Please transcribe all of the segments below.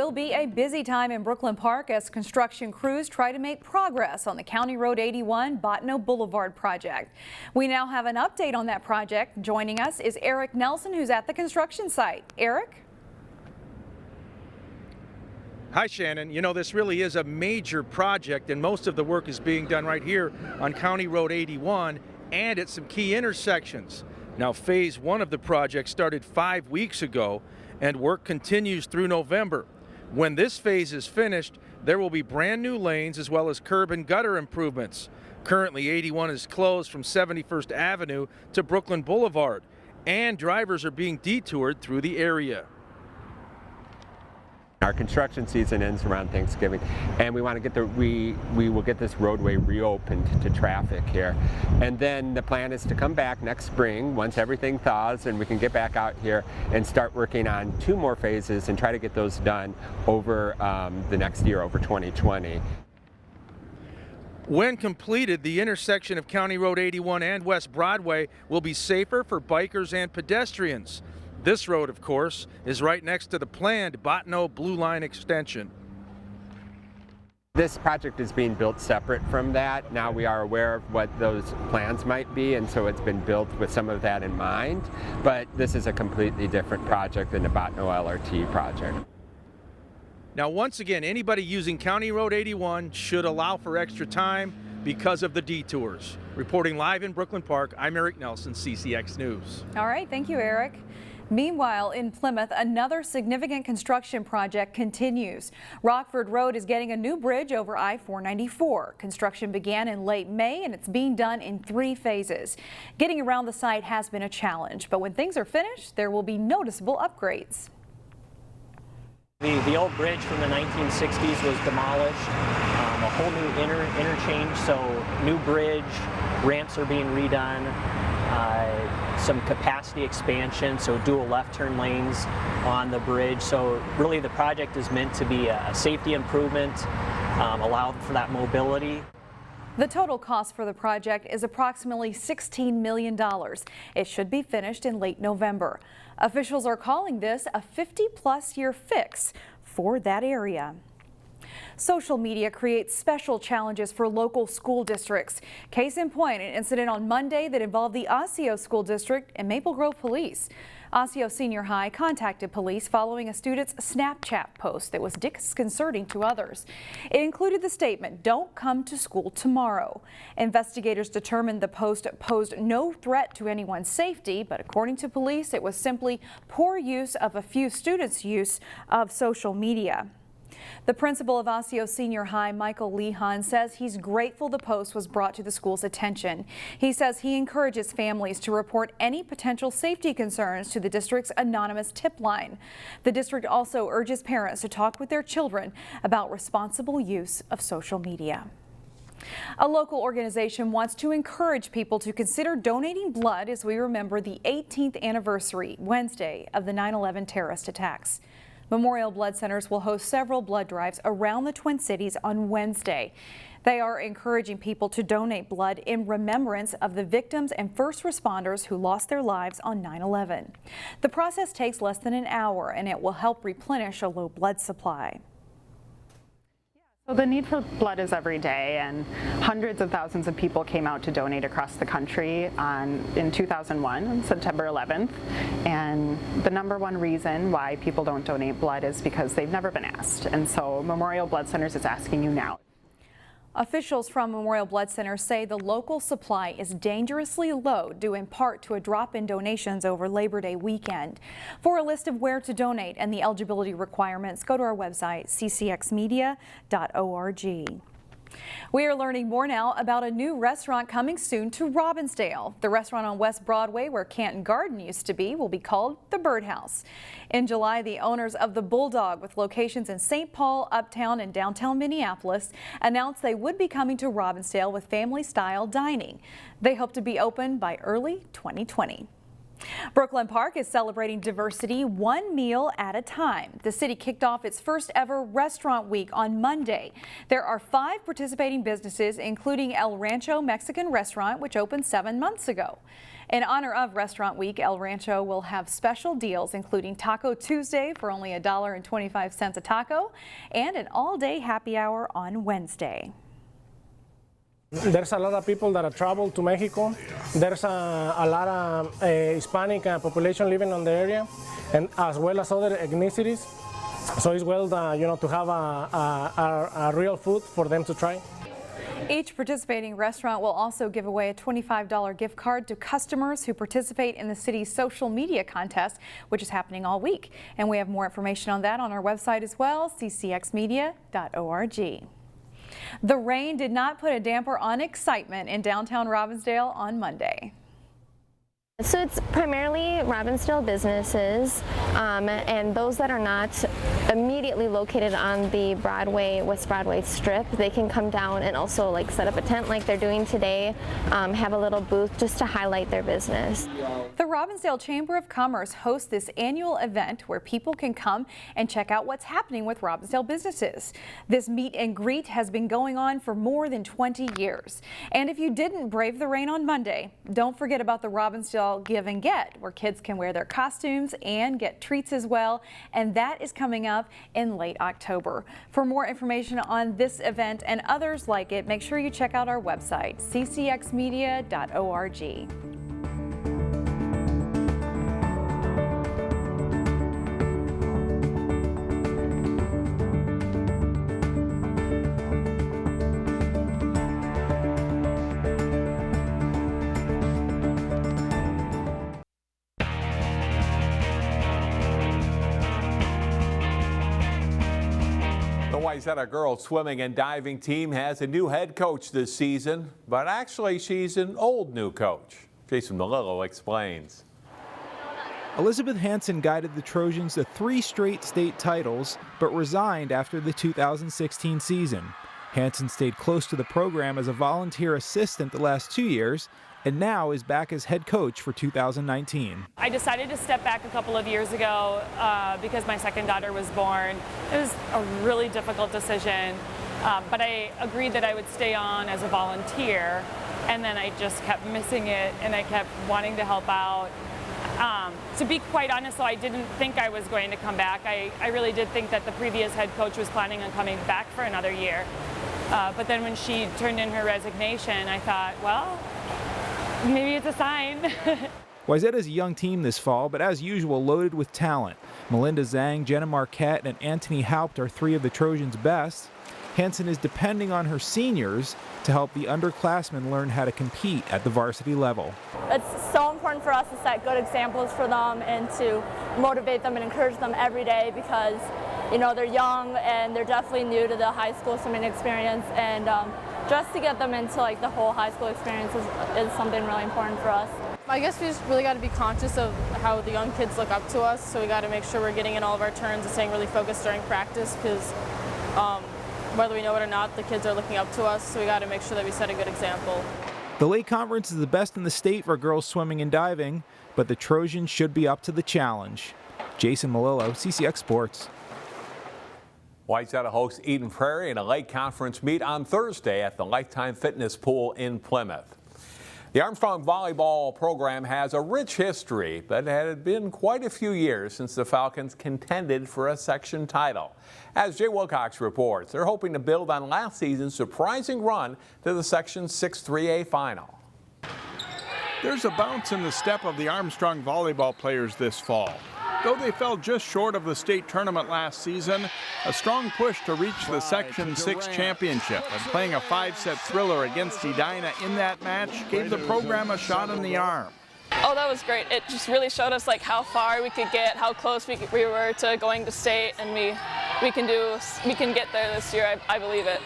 will be a busy time in Brooklyn Park as construction crews try to make progress on the County Road 81 Bottineau Boulevard project. We now have an update on that project. Joining us is Eric Nelson, who's at the construction site. Eric? Hi, Shannon. You know, this really is a major project, and most of the work is being done right here on County Road 81 and at some key intersections. Now, phase 1 of the project started 5 weeks ago, and work continues through November. When this phase is finished, there will be brand new lanes as well as curb and gutter improvements. Currently, 81 is closed from 71st Avenue to Brooklyn Boulevard, and drivers are being detoured through the area. Our construction season ends around Thanksgiving, and we want to we will get this roadway reopened to traffic here. And then the plan is to come back next spring once everything thaws and we can get back out here and start working on 2 more phases and try to get those done over the next year, over 2020. When completed, the intersection of County Road 81 and West Broadway will be safer for bikers and pedestrians. This road, of course, is right next to the planned Bottineau Blue Line extension. This project is being built separate from that. Now we are aware of what those plans might be, and so it's been built with some of that in mind. But this is a completely different project than the Bottineau LRT project. Now, once again, anybody using County Road 81 should allow for extra time because of the detours. Reporting live in Brooklyn Park, I'm Eric Nelson, CCX News. All right, thank you, Eric. Meanwhile, in Plymouth, another significant construction project continues. Rockford Road is getting a new bridge over I-494. Construction began in late May, and it's being done in 3 phases. Getting around the site has been a challenge, but when things are finished, there will be noticeable upgrades. The old bridge from the 1960s was demolished, a whole new interchange, so new bridge, ramps are being redone, some capacity expansion, so dual left turn lanes on the bridge. So really the project is meant to be a safety improvement, allow for that mobility. The total cost for the project is approximately $16 million. It should be finished in late November. Officials are calling this a 50-plus year fix for that area. Social media creates special challenges for local school districts. Case in point, an incident on Monday that involved the Osseo School District and Maple Grove Police. Osseo Senior High contacted police following a student's Snapchat post that was disconcerting to others. It included the statement, "Don't come to school tomorrow." Investigators determined the post posed no threat to anyone's safety, but according to police, it was simply poor use of a few students' use of social media. The principal of Osseo Senior High, Michael Lehan, says he's grateful the post was brought to the school's attention. He says he encourages families to report any potential safety concerns to the district's anonymous tip line. The district also urges parents to talk with their children about responsible use of social media. A local organization wants to encourage people to consider donating blood as we remember the 18th anniversary Wednesday of the 9/11 terrorist attacks. Memorial Blood Centers will host several blood drives around the Twin Cities on Wednesday. They are encouraging people to donate blood in remembrance of the victims and first responders who lost their lives on 9/11. The process takes less than an hour, and it will help replenish a low blood supply. So the need for blood is every day, and hundreds of thousands of people came out to donate across the country in 2001, on September 11th. And the #1 reason why people don't donate blood is because they've never been asked. And so Memorial Blood Centers is asking you now. Officials from Memorial Blood Center say the local supply is dangerously low due in part to a drop in donations over Labor Day weekend. For a list of where to donate and the eligibility requirements, go to our website, ccxmedia.org. We are learning more now about a new restaurant coming soon to Robbinsdale. The restaurant on West Broadway, where Canton Garden used to be, will be called the Birdhouse. In July, the owners of the Bulldog, with locations in St. Paul, Uptown, and downtown Minneapolis, announced they would be coming to Robbinsdale with family-style dining. They hope to be open by early 2020. Brooklyn Park is celebrating diversity one meal at a time. The city kicked off its first ever restaurant week on Monday. There are 5 participating businesses, including El Rancho Mexican Restaurant, which opened 7 months ago. In honor of Restaurant Week, El Rancho will have special deals including Taco Tuesday for only $1.25 a taco and an all-day happy hour on Wednesday. There's a lot of people that travel to Mexico. There's a lot of Hispanic population living on the area, and as well as other ethnicities. So it's well, to have a real food for them to try. Each participating restaurant will also give away a $25 gift card to customers who participate in the city's social media contest, which is happening all week. And we have more information on that on our website as well, ccxmedia.org. The rain did not put a damper on excitement in downtown Robbinsdale on Monday. So it's primarily Robbinsdale businesses and those that are not immediately located on the West Broadway strip. They can come down and also set up a tent like they're doing today, have a little booth just to highlight their business. The Robbinsdale Chamber of Commerce hosts this annual event where people can come and check out what's happening with Robbinsdale businesses. This meet and greet has been going on for more than 20 years. And if you didn't brave the rain on Monday, don't forget about the Robbinsdale Give and Get, where kids can wear their costumes and get treats as well, and that is coming up in late October. For more information on this event and others like it, make sure you check out our website, ccxmedia.org. The Wayzata girls swimming and diving team has a new head coach this season, but actually she's an old new coach. Jason Malillo explains. Elizabeth Hansen guided the Trojans to 3 straight state titles, but resigned after the 2016 season. Hansen stayed close to the program as a volunteer assistant the last 2 years, and now is back as head coach for 2019. I decided to step back a couple of years ago because my second daughter was born. It was a really difficult decision, but I agreed that I would stay on as a volunteer, and then I just kept missing it, and I kept wanting to help out. To be quite honest, though, I didn't think I was going to come back. I really did think that the previous head coach was planning on coming back for another year. But then when she turned in her resignation, I thought, well, maybe it's a sign. Wayzata's a young team this fall, but as usual, loaded with talent. Melinda Zhang, Jenna Marquette, and Anthony Haupt are 3 of the Trojans' best. Hansen is depending on her seniors to help the underclassmen learn how to compete at the varsity level. It's so important for us to set good examples for them and to motivate them and encourage them every day because, they're young and they're definitely new to the high school swimming experience, and just to get them into the whole high school experience is something really important for us. I guess we just really got to be conscious of how the young kids look up to us, so we got to make sure we're getting in all of our turns and staying really focused during practice because whether we know it or not, the kids are looking up to us, so we got to make sure that we set a good example. The Lake Conference is the best in the state for girls swimming and diving, but the Trojans should be up to the challenge. Jason Malillo, CCX Sports. Wayzata hosts Eden Prairie in a Lake Conference meet on Thursday at the Lifetime Fitness Pool in Plymouth. The Armstrong Volleyball program has a rich history, but it had been quite a few years since the Falcons contended for a section title. As Jay Wilcox reports, they're hoping to build on last season's surprising run to the Section 6-3A final. There's a bounce in the step of the Armstrong Volleyball players this fall. Though they fell just short of the state tournament last season, a strong push to reach the Section 6 championship and playing a 5-set thriller against Edina in that match gave the program a shot in the arm. Oh, that was great. It just really showed us how far we could get, how close we were to going to state, and we can get there this year. I believe it.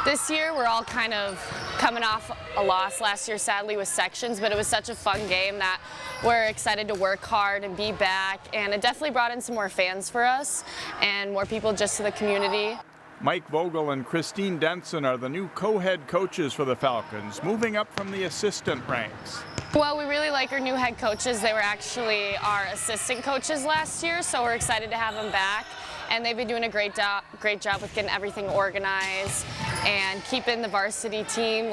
This year we're all kind of coming off a loss last year, sadly, with sections, but it was such a fun game that we're excited to work hard and be back, and it definitely brought in some more fans for us and more people just to the community. Mike Vogel and Christine Denson are the new co-head coaches for the Falcons, moving up from the assistant ranks. Well, we really like our new head coaches. They were actually our assistant coaches last year, so we're excited to have them back. And they've been doing a great job with getting everything organized and keeping the varsity team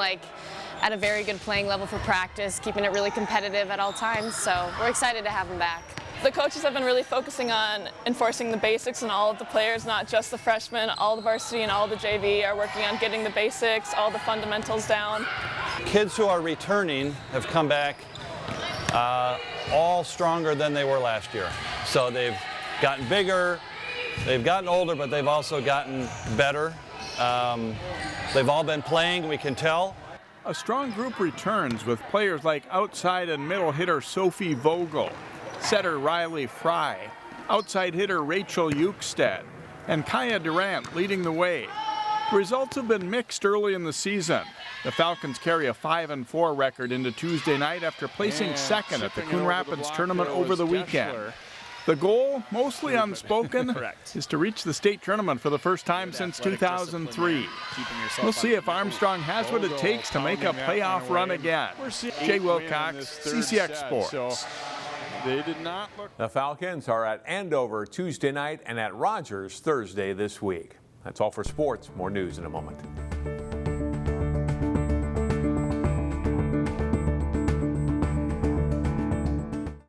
at a very good playing level for practice, keeping it really competitive at all times. So we're excited to have him back. The coaches have been really focusing on enforcing the basics, and all of the players, not just the freshmen, all the varsity and all the JV are working on getting the basics, all the fundamentals down. Kids who are returning have come back all stronger than they were last year. So they've gotten bigger, they've gotten older, but they've also gotten better. They've all been playing, we can tell. A strong group returns with players like outside and middle hitter Sophie Vogel, setter Riley Fry, outside hitter Rachel Eukstead, and Kaya Durant leading the way. Results have been mixed early in the season. The Falcons carry a 5-4 record into Tuesday night after placing second at the Coon Rapids tournament over the weekend. The goal, mostly unspoken, is to reach the state tournament for the first time since 2003. We'll see if Armstrong has what it takes to make a playoff run again. Jay Wilcox, CCX Sports. They did not look. The Falcons are at Andover Tuesday night and at Rogers Thursday this week. That's all for sports. More news in a moment.